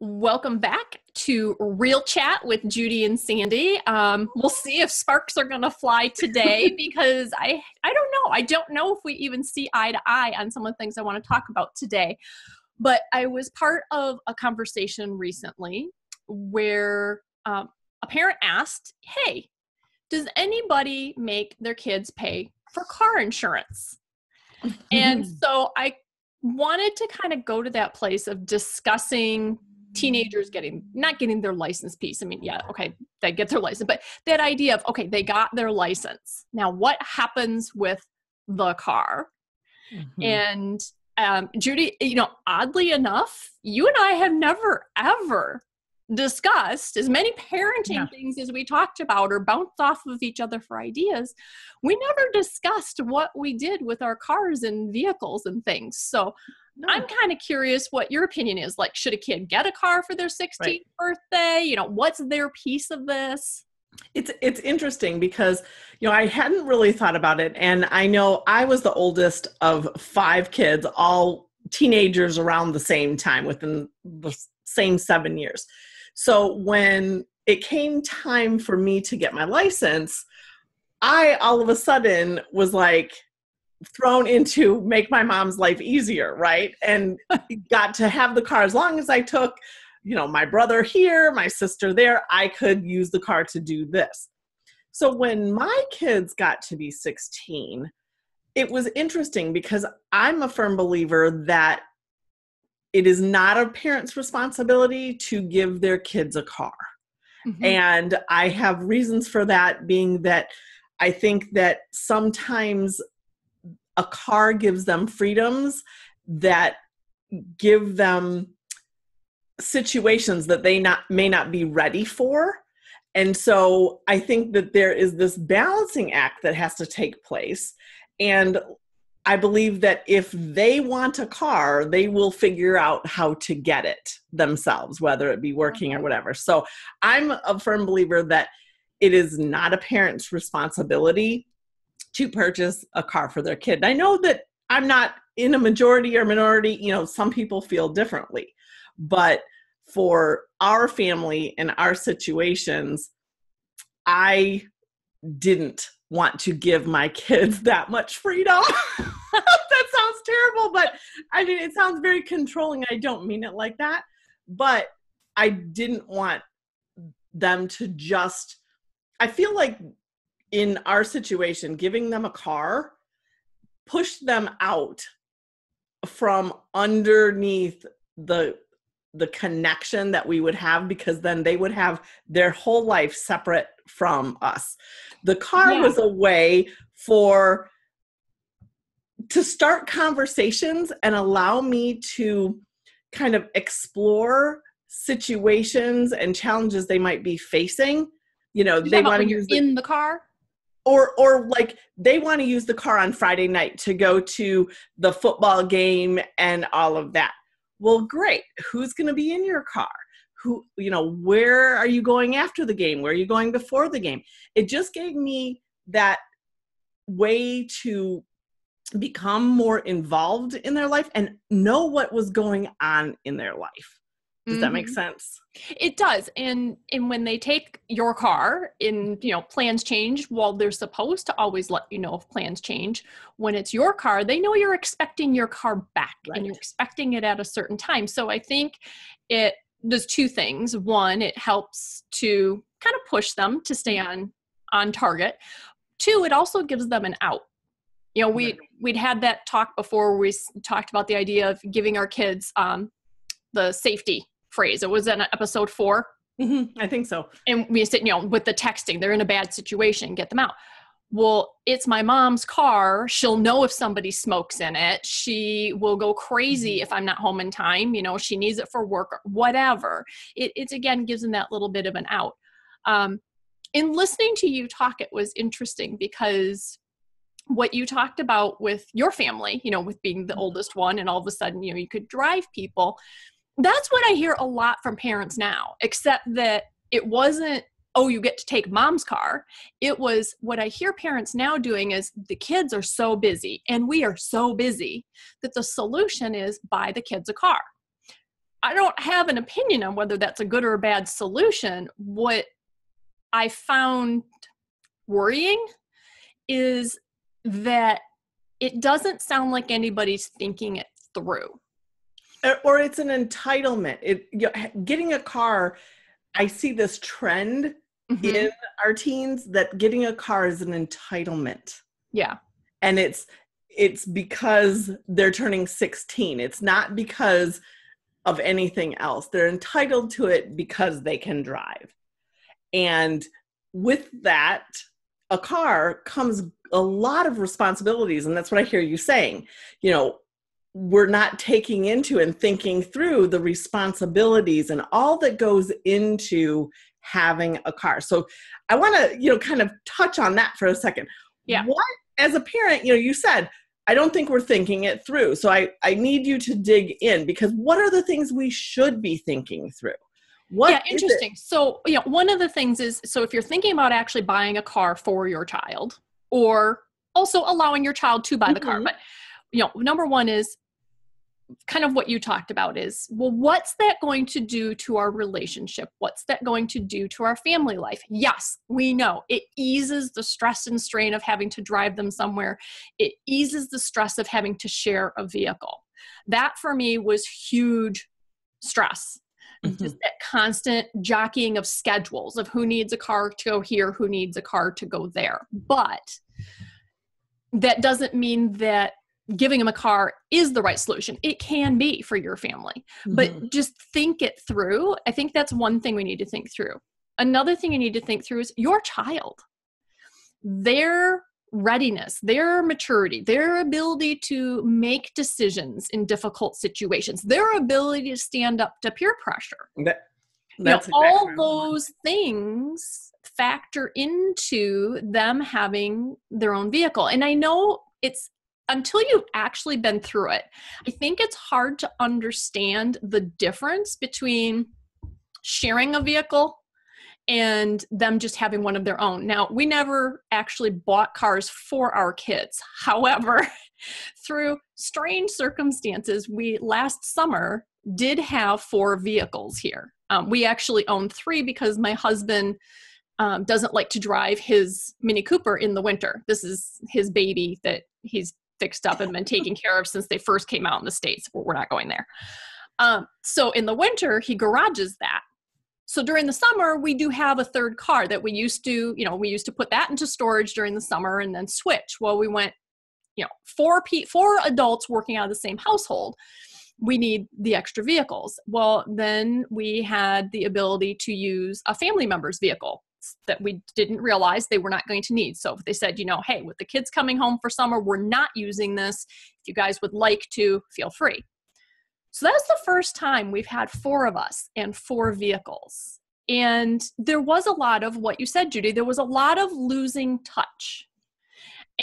Welcome back to Real Chat with Judy and Sandy. We'll see if sparks are going to fly today because I don't know. I don't know if we even see eye to eye on some of the things I want to talk about today. But I was part of a conversation recently where a parent asked, hey, does anybody make their kids pay for car insurance? And so I wanted to kind of go to that place of discussing teenagers not getting their license piece. I mean, yeah, okay, they get their license, but that idea of, okay, they got their license. Now what happens with the car? And Judy, oddly enough, you and I have never, ever discussed as many parenting things as we talked about or bounced off of each other for ideas. We never discussed what we did with our cars and vehicles and things. So I'm kind of curious what your opinion is. Like, should a kid get a car for their 16th birthday? What's their piece of this? It's interesting because, I hadn't really thought about it. And I know I was the oldest of 5 kids, all teenagers around the same time within the same 7 years. So when it came time for me to get my license, I all of a sudden was like thrown into make my mom's life easier, right? And got to have the car as long as I took, my brother here, my sister there, I could use the car to do this. So when my kids got to be 16, it was interesting because I'm a firm believer that it is not a parent's responsibility to give their kids a car. And I have reasons for that, being that I think that sometimes a car gives them freedoms that give them situations that they may not be ready for. And so I think that there is this balancing act that has to take place. And I believe that if they want a car, they will figure out how to get it themselves, whether it be working or whatever. So I'm a firm believer that it is not a parent's responsibility to purchase a car for their kid. I know that I'm not in a majority or minority, some people feel differently, but for our family and our situations, I didn't want to give my kids that much freedom. That sounds terrible, but I mean, it sounds very controlling. I don't mean it like that, but I didn't want them to I feel like in our situation, giving them a car pushed them out from underneath the connection that we would have, because then they would have their whole life separate from us. The car was a way to start conversations and allow me to kind of explore situations and challenges they might be facing. They want to use in the car. Or like they want to use the car on Friday night to go to the football game and all of that. Well, great. Who's going to be in your car? Where are you going after the game? Where are you going before the game? It just gave me that way to become more involved in their life and know what was going on in their life. Does that make sense? It does. And when they take your car and, plans change, well, they're supposed to always let you know if plans change. When it's your car, they know you're expecting your car back and you're expecting it at a certain time. So I think it does 2 things. One, it helps to kind of push them to stay on target. 2, it also gives them an out. We'd had that talk before where we talked about the idea of giving our kids the safety phrase. It was in episode 4. I think so. And we said, with the texting, they're in a bad situation, get them out. Well, it's my mom's car. She'll know if somebody smokes in it. She will go crazy if I'm not home in time. She needs it for work or whatever. It again gives them that little bit of an out. In listening to you talk, it was interesting because what you talked about with your family, with being the oldest one and all of a sudden, you could drive people. That's what I hear a lot from parents now, except that it wasn't, oh, you get to take mom's car. It was what I hear parents now doing is the kids are so busy and we are so busy that the solution is buy the kids a car. I don't have an opinion on whether that's a good or a bad solution. What I found worrying is that it doesn't sound like anybody's thinking it through. Or it's an entitlement. Getting a car, I see this trend in our teens that getting a car is an entitlement. Yeah. And it's because they're turning 16. It's not because of anything else. They're entitled to it because they can drive. And with that, a car comes a lot of responsibilities. And that's what I hear you saying. We're not taking into and thinking through the responsibilities and all that goes into having a car. So I want to, kind of touch on that for a second. Yeah. What, as a parent, you said, I don't think we're thinking it through. So I need you to dig in, because what are the things we should be thinking through? Interesting. So, one of the things is, so if you're thinking about actually buying a car for your child, or also allowing your child to buy the car, but, number one is kind of what you talked about is, well, what's that going to do to our relationship? What's that going to do to our family life? Yes, we know it eases the stress and strain of having to drive them somewhere. It eases the stress of having to share a vehicle. That for me was huge stress. Just that constant jockeying of schedules of who needs a car to go here, who needs a car to go there. But that doesn't mean that giving them a car is the right solution. It can be for your family, but just think it through. I think that's one thing we need to think through. Another thing you need to think through is your child, their readiness, their maturity, their ability to make decisions in difficult situations, their ability to stand up to peer pressure. That's all those things factor into them having their own vehicle. And I know it's, until you've actually been through it, I think it's hard to understand the difference between sharing a vehicle and them just having one of their own. Now, we never actually bought cars for our kids. However, through strange circumstances, we last summer did have 4 vehicles here. We actually owned 3 because my husband doesn't like to drive his Mini Cooper in the winter. This is his baby that he's fixed up and been taken care of since they first came out in the States. We're not going there. So in the winter, he garages that. So during the summer, we do have a 3rd car that we used to put that into storage during the summer and then switch. Well, we went, 4 adults working out of the same household. We need the extra vehicles. Well, then we had the ability to use a family member's vehicle that we didn't realize they were not going to need. So if they said, hey, with the kids coming home for summer, we're not using this. If you guys would like to, feel free. So that's the first time we've had 4 of us and 4 vehicles. And there was a lot of what you said, Judy, there was a lot of losing touch.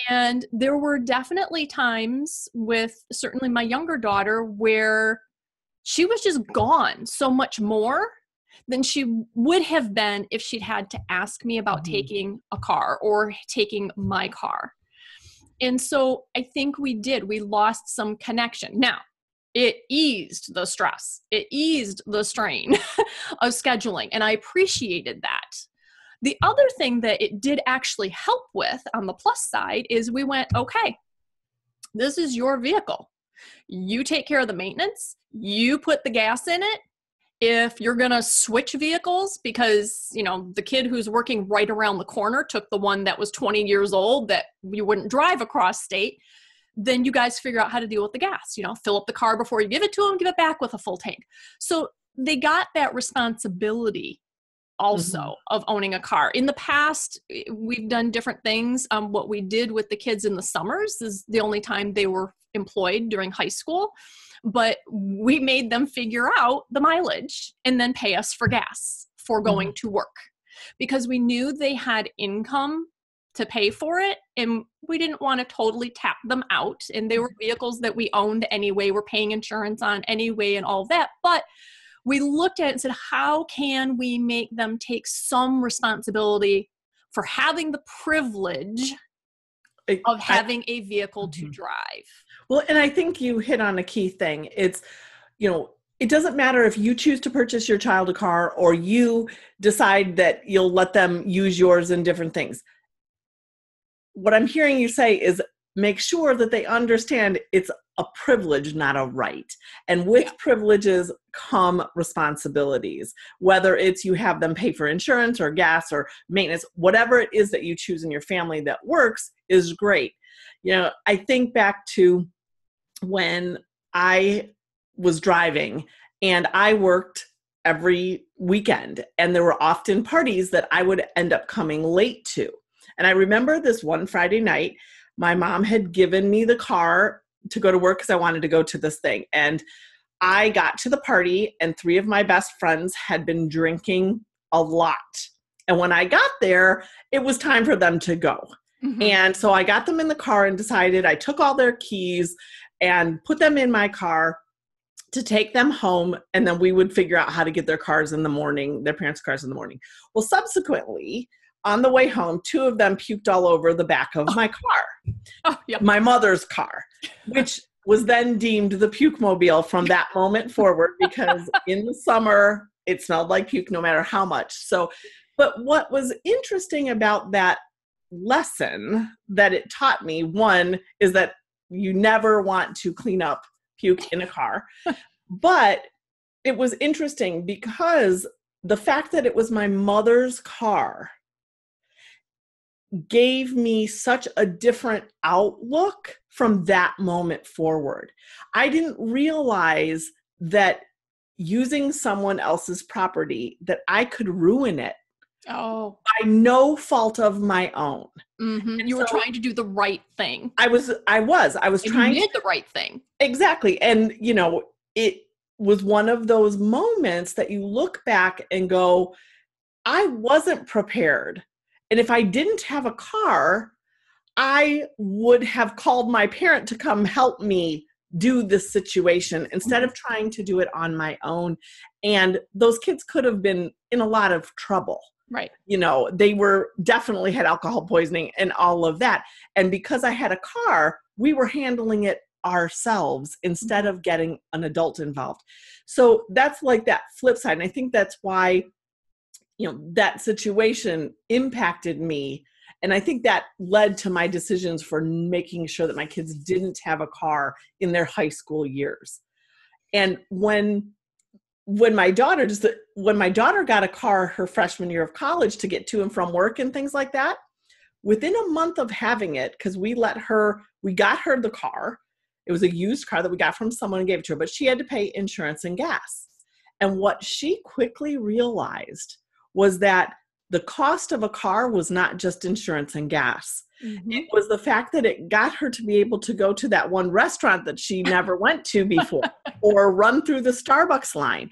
And there were definitely times with certainly my younger daughter where she was just gone so much more than she would have been if she'd had to ask me about taking a car or taking my car. And so I think we lost some connection. Now, it eased the stress. It eased the strain of scheduling. And I appreciated that. The other thing that it did actually help with on the plus side is we went, okay, this is your vehicle. You take care of the maintenance. You put the gas in it. If you're going to switch vehicles because, the kid who's working right around the corner took the one that was 20 years old that you wouldn't drive across state, then you guys figure out how to deal with the gas, fill up the car before you give it to them, give it back with a full tank. So they got that responsibility also of owning a car. In the past, we've done different things. What we did with the kids in the summers is the only time they were employed during high school, but we made them figure out the mileage and then pay us for gas for going to work because we knew they had income to pay for it. And we didn't want to totally tap them out. And they were vehicles that we owned anyway, we're paying insurance on anyway and all that. But we looked at it and said, how can we make them take some responsibility for having the privilege of having a vehicle to drive? Well, and I think you hit on a key thing. It's, it doesn't matter if you choose to purchase your child a car or you decide that you'll let them use yours in different things. What I'm hearing you say is make sure that they understand it's a privilege, not a right. And with privileges come responsibilities, whether it's you have them pay for insurance or gas or maintenance, whatever it is that you choose in your family that works is great. I think back to when I was driving and I worked every weekend, and there were often parties that I would end up coming late to. And I remember this one Friday night, my mom had given me the car to go to work because I wanted to go to this thing. And I got to the party and 3 of my best friends had been drinking a lot. And when I got there, it was time for them to go. Mm-hmm. And so I got them in the car and decided I took all their keys and put them in my car to take them home. And then we would figure out how to get their cars in the morning, their parents' cars in the morning. Well, subsequently, on the way home, 2 of them puked all over the back of my car, my mother's car, which was then deemed the puke mobile from that moment forward, because in the summer, it smelled like puke no matter how much. So, but what was interesting about that lesson that it taught me, one, is that you never want to clean up puke in a car. But it was interesting because the fact that it was my mother's car gave me such a different outlook from that moment forward. I didn't realize that using someone else's property, that I could ruin it by no fault of my own. Mm-hmm. You were trying to do the right thing. I was trying you did the right thing. Exactly. And, it was one of those moments that you look back and go, I wasn't prepared. And if I didn't have a car, I would have called my parent to come help me do this situation instead of trying to do it on my own. And those kids could have been in a lot of trouble. Right. They were definitely had alcohol poisoning and all of that. And because I had a car, we were handling it ourselves instead of getting an adult involved. So that's like that flip side. And I think that's why, that situation impacted me. And I think that led to my decisions for making sure that my kids didn't have a car in their high school years. And when my daughter got a car her freshman year of college to get to and from work and things like that, within a month of having it, because we got her the car. It was a used car that we got from someone and gave it to her, but she had to pay insurance and gas. And what she quickly realized was that the cost of a car was not just insurance and gas. Mm-hmm. It was the fact that it got her to be able to go to that one restaurant that she never went to before or run through the Starbucks line.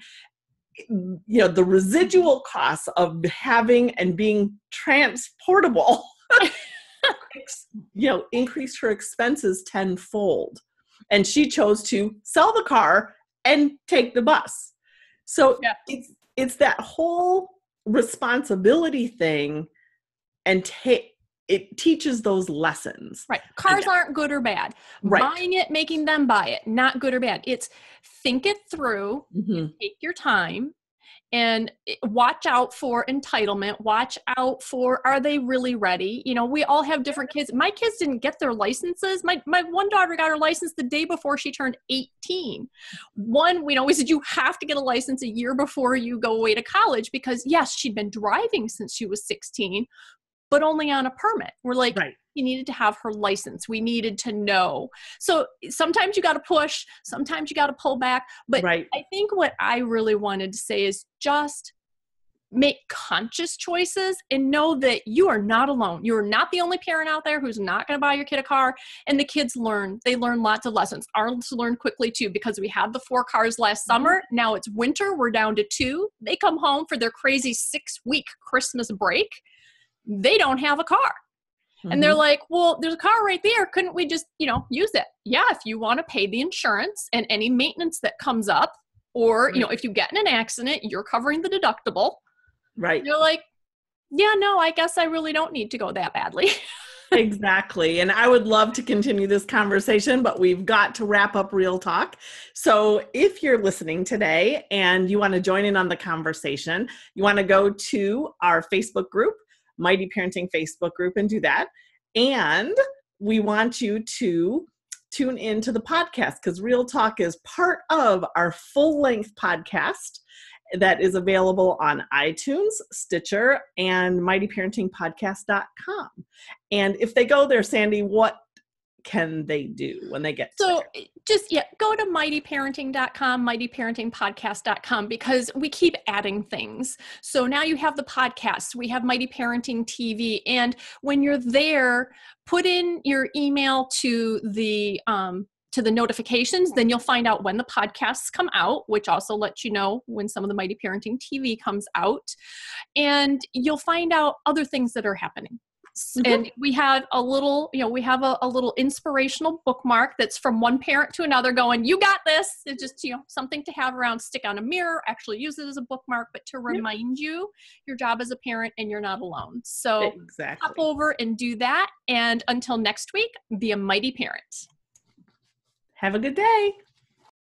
The residual costs of having and being transportable, increased her expenses tenfold. And she chose to sell the car and take the bus. So it's that whole responsibility thing, and it teaches those lessons. Right. Cars aren't good or bad. Right. Buying it, making them buy it, not good or bad. It's think it through, take your time, and watch out for entitlement. Watch out for, are they really ready? We all have different kids. My kids didn't get their licenses. My one daughter got her license the day before she turned 18. We said, you have to get a license a year before you go away to college, because yes, she'd been driving since she was 16, but only on a permit. We're like, right. She needed to have her license. We needed to know. So sometimes you got to push, sometimes you got to pull back. But right. I think what I really wanted to say is just make conscious choices and know that you are not alone. You're not the only parent out there who's not going to buy your kid a car. And the kids learn lots of lessons. Ours learned quickly too, because we had the 4 cars last summer. Now it's winter. We're down to 2. They come home for their crazy 6-week Christmas break. They don't have a car. And they're like, well, there's a car right there. Couldn't we just, use it? Yeah, if you want to pay the insurance and any maintenance that comes up, or, if you get in an accident, you're covering the deductible. Right. You're like, yeah, no, I guess I really don't need to go that badly. Exactly. And I would love to continue this conversation, but we've got to wrap up Real Talk. So if you're listening today and you want to join in on the conversation, you want to go to our Facebook group, Mighty Parenting Facebook group, and do that. And we want you to tune into the podcast because Real Talk is part of our full-length podcast that is available on iTunes, Stitcher, and mightyparentingpodcast.com. And if they go there, Sandy, what can they do when they get so there? just go to mightyparenting.com, mightyparentingpodcast.com, because we keep adding things. So now you have the podcast, we have Mighty Parenting TV, and when you're there, put in your email to the notifications, then you'll find out when the podcasts come out, which also lets you know when some of the Mighty Parenting TV comes out, and you'll find out other things that are happening. And we have a little, a little inspirational bookmark that's from one parent to another going, you got this. It's just, something to have around, stick on a mirror, actually use it as a bookmark, but to remind you your job as a parent and you're not alone. So hop over and do that. And until next week, be a mighty parent. Have a good day.